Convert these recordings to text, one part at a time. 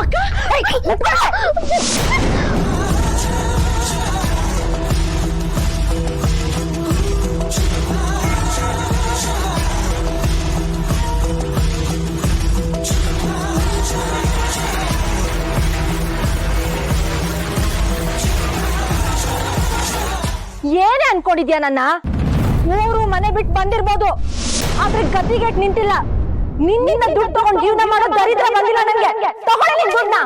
ಅಕ್ಕ ಏನೇ ಅನ್ಕೊಂಡಿದ್ಯಾ ನನ್ನ? ಊರು ಮನೆ ಬಿಟ್ಟು ಬಂದಿರ್ಬೋದು, ಆದ್ರೆ ಗದ್ದಿಗೆಟ್ ನಿಂತಿಲ್ಲ. ನಿನ್ನಿಂದ ದುಡ್ಡು ತಗೊಂಡು ಜೀವನ ಮಾಡೋ ದರಿದ್ರ ಬಂದಿಲ್ಲ ನನಗೆ. ತಗೊಳ್ಳಿ ನಿನ್ ದುಡ್ಡನ್ನ.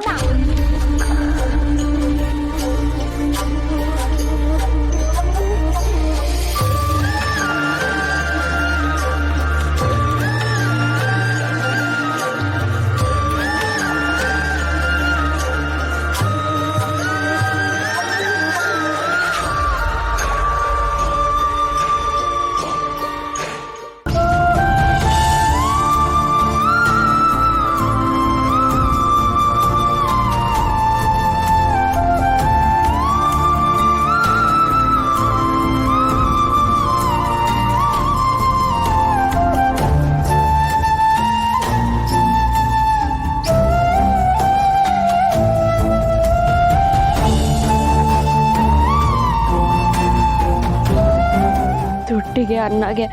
ದುಡ್ಡಿಗೆ ಅನ್ನಗೆ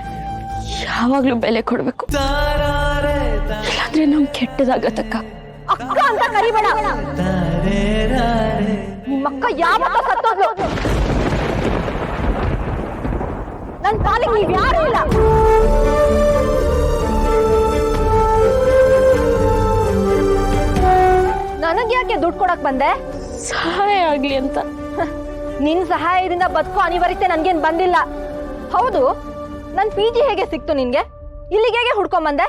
ಯಾವಾಗ್ಲೂ ಬೆಲೆ ಕೊಡ್ಬೇಕು, ಇಲ್ಲಾಂದ್ರೆ ನಮ್ ಕೆಟ್ಟದಾಗತ್ತಕ್ಕ. ಅಕ್ಕ ಅಂತ ಕರಿಬೇಡ. ನಿಮ್ಮಕ್ಕ ಯಾವತ್ತ ಸತ್ತೋದ್ಲು. ನನ್ ಪಾಲಿಗೆ ನೀವ್ ಯಾರು ಇಲ್ಲ. ನನಗ್ ಯಾಕೆ ದುಡ್ಡು ಕೊಡಕ್ ಬಂದೆ? ಸಹಾಯ ಆಗ್ಲಿ ಅಂತ. ನಿನ್ ಸಹಾಯದಿಂದ ಬದುಕೋ ಅನಿವಾರ್ಯತೆ ನನ್ಗೇನ್ ಬಂದಿಲ್ಲ. ಹೌದು, ನನ್ PG ಹೇಗೆ ಸಿಕ್ತು ನಿನ್ಗೆ? ಇಲ್ಲಿಗೆ ಹೇಗೆ ಹುಡ್ಕೊಂಡ್ ಬಂದೆ?